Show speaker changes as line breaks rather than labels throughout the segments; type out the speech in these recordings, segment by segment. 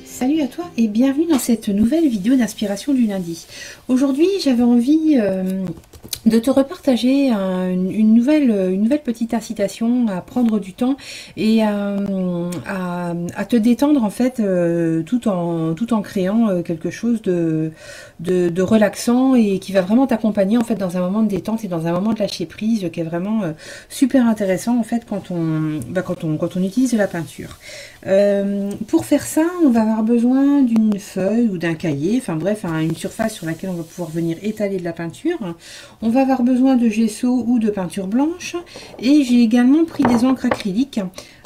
Salut à toi et bienvenue dans cette nouvelle vidéo d'inspiration du lundi. Aujourd'hui j'avais envie de te repartager une nouvelle petite incitation à prendre du temps et à te détendre en fait tout en créant quelque chose de relaxant et qui va vraiment t'accompagner en fait dans un moment de détente et dans un moment de lâcher prise qui est vraiment super intéressant en fait quand on utilise de la peinture. Pour faire ça, on va avoir besoin d'une feuille ou d'un cahier, enfin bref, une surface sur laquelle on va pouvoir venir étaler de la peinture. On va avoir besoin de gesso ou de peinture blanche et j'ai également pris des encres acryliques.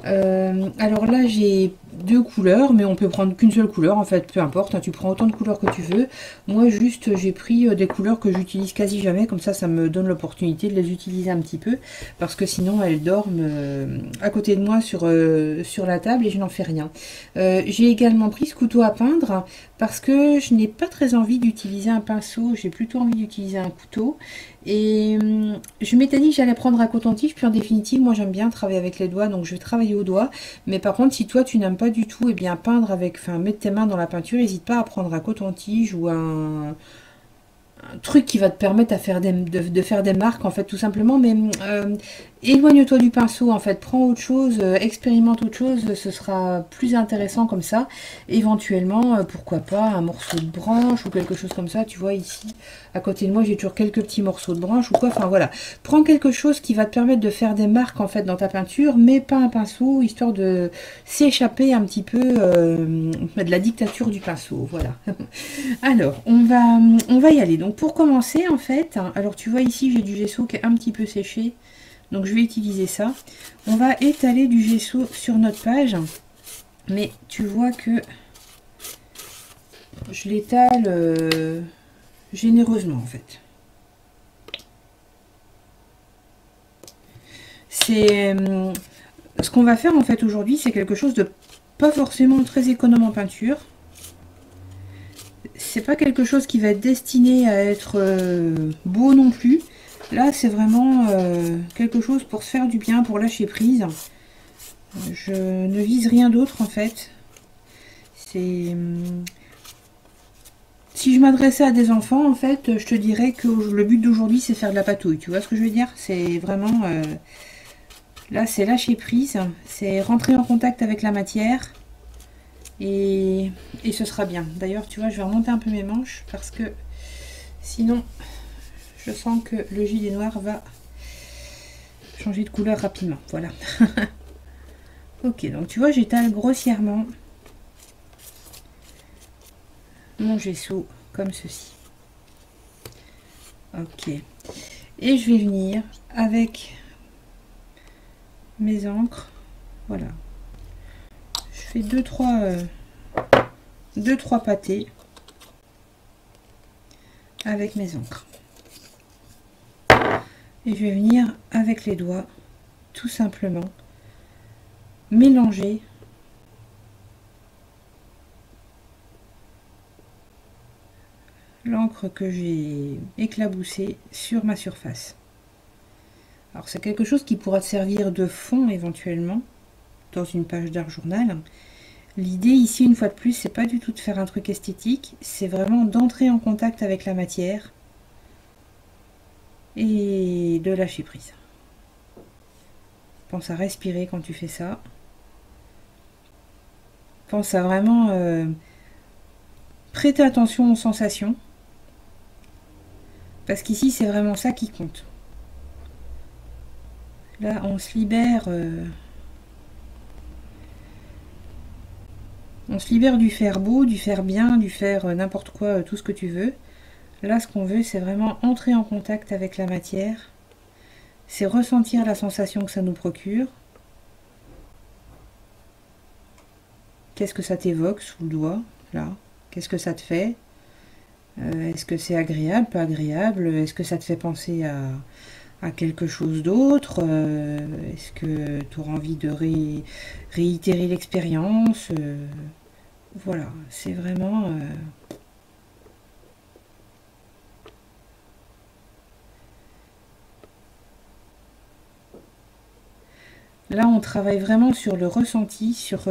Alors là, j'ai deux couleurs, mais on peut prendre qu'une seule couleur en fait, peu importe, hein, tu prends autant de couleurs que tu veux. Moi, juste, j'ai pris des couleurs que j'utilise quasi jamais, comme ça me donne l'opportunité de les utiliser un petit peu, parce que sinon elles dorment à côté de moi sur la table et je n'en fais rien. J'ai également pris ce couteau à peindre parce que je n'ai pas très envie d'utiliser un pinceau, j'ai plutôt envie d'utiliser un couteau. Et je m'étais dit que j'allais prendre un coton-tige, puis en définitive, moi j'aime bien travailler avec les doigts, donc je vais travailler au doigt. Mais par contre, si toi tu n'aimes pas du tout, et bien peindre avec, enfin mettre tes mains dans la peinture, n'hésite pas à prendre un coton-tige ou un truc qui va te permettre de faire des marques en fait tout simplement, mais éloigne-toi du pinceau en fait, prends autre chose, expérimente autre chose, ce sera plus intéressant comme ça. Éventuellement pourquoi pas un morceau de branche ou quelque chose comme ça, tu vois ici à côté de moi j'ai toujours quelques petits morceaux de branche ou quoi, enfin voilà, prends quelque chose qui va te permettre de faire des marques en fait dans ta peinture, mais pas un pinceau, histoire de s'échapper un petit peu de la dictature du pinceau, voilà. Alors, on va y aller. Donc, pour commencer, en fait, alors tu vois ici, j'ai du gesso qui est un petit peu séché. Donc, je vais utiliser ça. On va étaler du gesso sur notre page. Mais tu vois que je l'étale généreusement, en fait. C'est ce qu'on va faire, en fait, aujourd'hui, c'est quelque chose de pas forcément très économe en peinture. C'est pas quelque chose qui va être destiné à être beau non plus. Là, c'est vraiment quelque chose pour se faire du bien, pour lâcher prise. Je ne vise rien d'autre en fait. C'est si je m'adressais à des enfants, en fait, je te dirais que le but d'aujourd'hui, c'est faire de la patouille. Tu vois ce que je veux dire? C'est vraiment là, c'est lâcher prise, c'est rentrer en contact avec la matière et ce sera bien. D'ailleurs, tu vois, je vais remonter un peu mes manches parce que sinon, je sens que le gilet noir va changer de couleur rapidement. Voilà. Ok, donc tu vois, j'étale grossièrement mon gesso comme ceci. Ok. Et je vais venir avec mes encres. Voilà. Je fais deux trois pâtés avec mes encres. Et je vais venir avec les doigts, tout simplement, mélanger l'encre que j'ai éclaboussée sur ma surface. Alors c'est quelque chose qui pourra te servir de fond éventuellement dans une page d'art journal. L'idée ici, une fois de plus, c'est pas du tout de faire un truc esthétique, c'est vraiment d'entrer en contact avec la matière et de lâcher prise. Pense à respirer quand tu fais ça. Pense à vraiment prêter attention aux sensations. Parce qu'ici, c'est vraiment ça qui compte. Là, on se libère du faire beau, du faire bien, du faire n'importe quoi, tout ce que tu veux. Là, ce qu'on veut, c'est vraiment entrer en contact avec la matière. C'est ressentir la sensation que ça nous procure. Qu'est-ce que ça t'évoque sous le doigt, là? Qu'est-ce que ça te fait? Est-ce que c'est agréable, pas agréable? Est-ce que ça te fait penser à quelque chose d'autre? Est-ce que tu auras envie de réitérer l'expérience? Voilà, c'est vraiment... Là, on travaille vraiment sur le ressenti, sur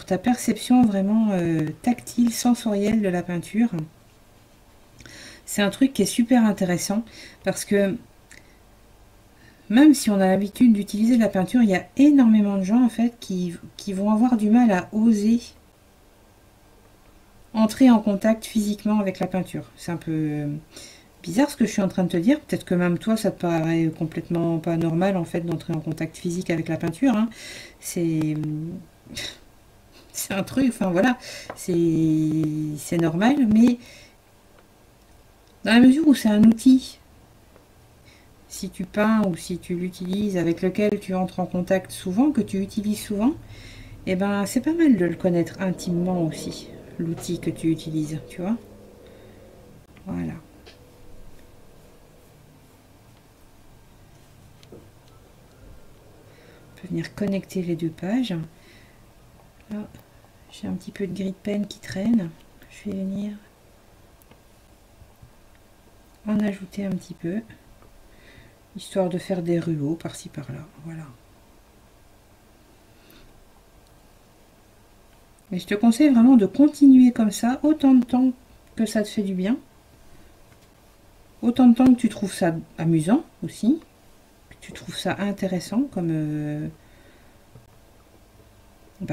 ta perception vraiment tactile, sensorielle de la peinture. C'est un truc qui est super intéressant parce que même si on a l'habitude d'utiliser de la peinture, il y a énormément de gens en fait qui vont avoir du mal à oser entrer en contact physiquement avec la peinture. C'est un peu bizarre ce que je suis en train de te dire. Peut-être que même toi, ça te paraît complètement pas normal en fait d'entrer en contact physique avec la peinture. Hein. C'est un truc, enfin voilà, c'est normal, mais dans la mesure où c'est un outil, si tu peins ou si tu l'utilises, avec lequel tu entres en contact souvent, que tu utilises souvent, et ben c'est pas mal de le connaître intimement aussi, l'outil que tu utilises, tu vois. Voilà. On peut venir connecter les deux pages. Là, j'ai un petit peu de gris de pen qui traîne. Je vais venir en ajouter un petit peu, histoire de faire des ruaux par-ci par-là. Voilà. Et je te conseille vraiment de continuer comme ça, autant de temps que ça te fait du bien. Autant de temps que tu trouves ça amusant aussi, que tu trouves ça intéressant comme,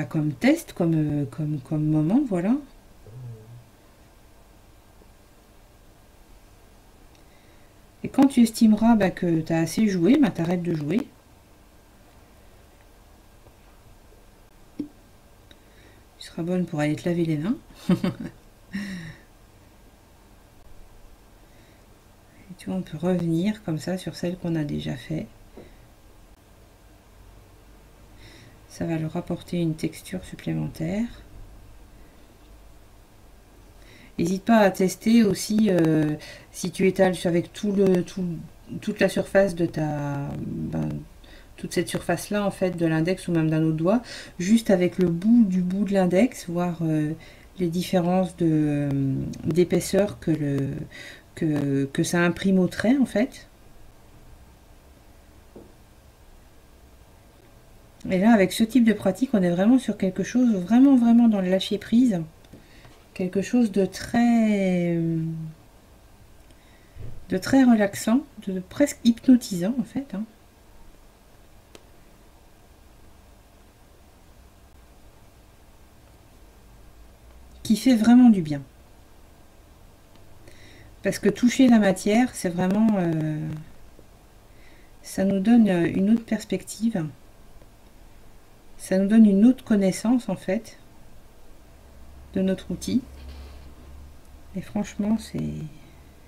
comme test, comme moment, voilà. Et quand tu estimeras que tu as assez joué, t'arrêtes de jouer. Tu seras bonne pour aller te laver les mains. Et tu vois, on peut revenir comme ça sur celle qu'on a déjà fait. Ça va leur apporter une texture supplémentaire. N'hésite pas à tester aussi si tu étales avec toute la surface de toute cette surface là en fait de l'index ou même d'un autre doigt, juste avec le bout de l'index, voir les différences d'épaisseur que ça imprime au trait en fait. Et là, avec ce type de pratique, on est vraiment sur quelque chose, vraiment dans le lâcher prise. Quelque chose de très relaxant, de presque hypnotisant en fait. Hein. Qui fait vraiment du bien. Parce que toucher la matière, c'est vraiment... ça nous donne une autre perspective. Ça nous donne une autre connaissance en fait de notre outil. Et franchement,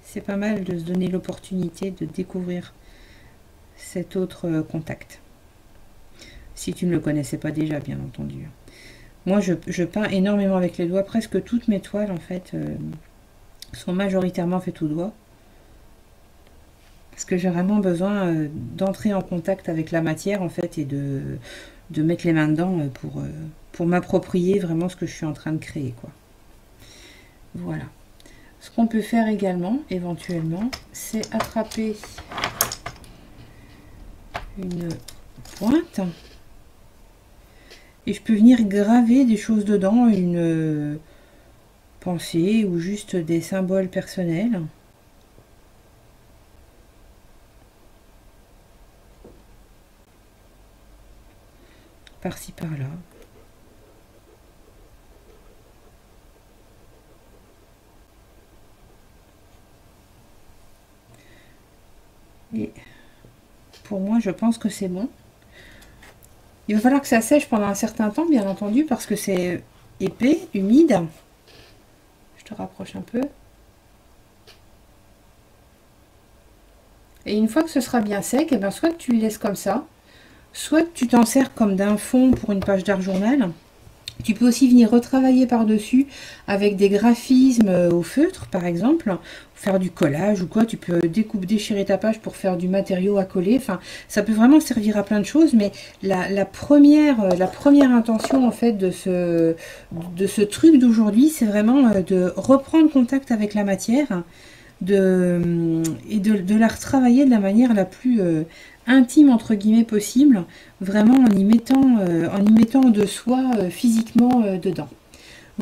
c'est pas mal de se donner l'opportunité de découvrir cet autre contact. Si tu ne le connaissais pas déjà, bien entendu. Moi, je peins énormément avec les doigts. Presque toutes mes toiles, en fait, sont majoritairement faites au doigt. Parce que j'ai vraiment besoin d'entrer en contact avec la matière, en fait, et de mettre les mains dedans pour m'approprier vraiment ce que je suis en train de créer, quoi. Voilà. Ce qu'on peut faire également, éventuellement, c'est attraper une pointe et je peux venir graver des choses dedans, une pensée ou juste des symboles personnels. Par-ci par-là. Et pour moi, je pense que c'est bon. Il va falloir que ça sèche pendant un certain temps, bien entendu, parce que c'est épais, humide. Je te rapproche un peu. Et une fois que ce sera bien sec, et bien soit tu le laisses comme ça, soit tu t'en sers comme d'un fond pour une page d'art journal. Tu peux aussi venir retravailler par-dessus avec des graphismes au feutre, par exemple, faire du collage ou quoi. Tu peux déchirer ta page pour faire du matériau à coller. Enfin, ça peut vraiment servir à plein de choses, mais la première intention en fait de ce truc d'aujourd'hui, c'est vraiment de reprendre contact avec la matière et de la retravailler de la manière la plus intime entre guillemets possible, vraiment en y mettant de soi physiquement dedans.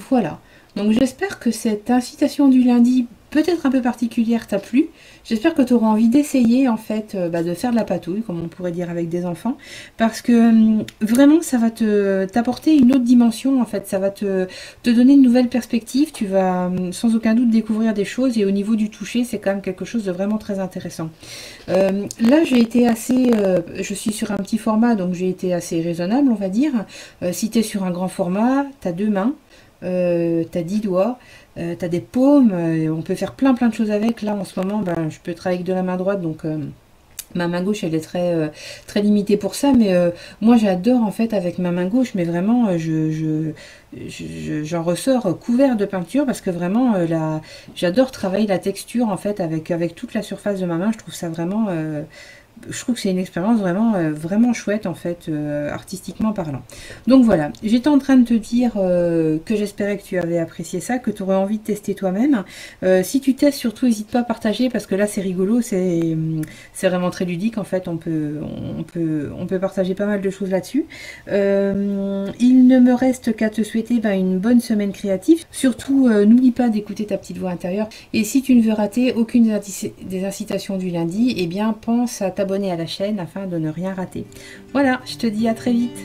Voilà, donc j'espère que cette incitation du lundi, peut-être un peu particulière, t'a plu. J'espère que tu auras envie d'essayer en fait de faire de la patouille, comme on pourrait dire avec des enfants, parce que vraiment ça va t'apporter une autre dimension en fait, ça va te donner une nouvelle perspective, tu vas sans aucun doute découvrir des choses et au niveau du toucher c'est quand même quelque chose de vraiment très intéressant. Là j'ai été assez, je suis sur un petit format donc j'ai été assez raisonnable on va dire. Si tu es sur un grand format, tu as deux mains. T'as 10 doigts, t'as des paumes, on peut faire plein de choses avec. Là en ce moment, ben, je peux travailler avec de la main droite, donc ma main gauche elle est très limitée pour ça, mais moi j'adore en fait avec ma main gauche, mais vraiment j'en ressors couvert de peinture parce que vraiment j'adore travailler la texture en fait avec toute la surface de ma main. Je trouve ça vraiment je trouve que c'est une expérience vraiment chouette en fait, artistiquement parlant. Donc voilà, j'étais en train de te dire que j'espérais que tu avais apprécié ça, que tu aurais envie de tester toi-même. Si tu testes, surtout n'hésite pas à partager parce que là c'est rigolo, c'est vraiment très ludique en fait, on peut partager pas mal de choses là-dessus. Il ne me reste qu'à te souhaiter une bonne semaine créative. Surtout, n'oublie pas d'écouter ta petite voix intérieure. Et si tu ne veux rater aucune des incitations du lundi, eh bien pense à t'abonner à la chaîne afin de ne rien rater. Voilà, je te dis à très vite.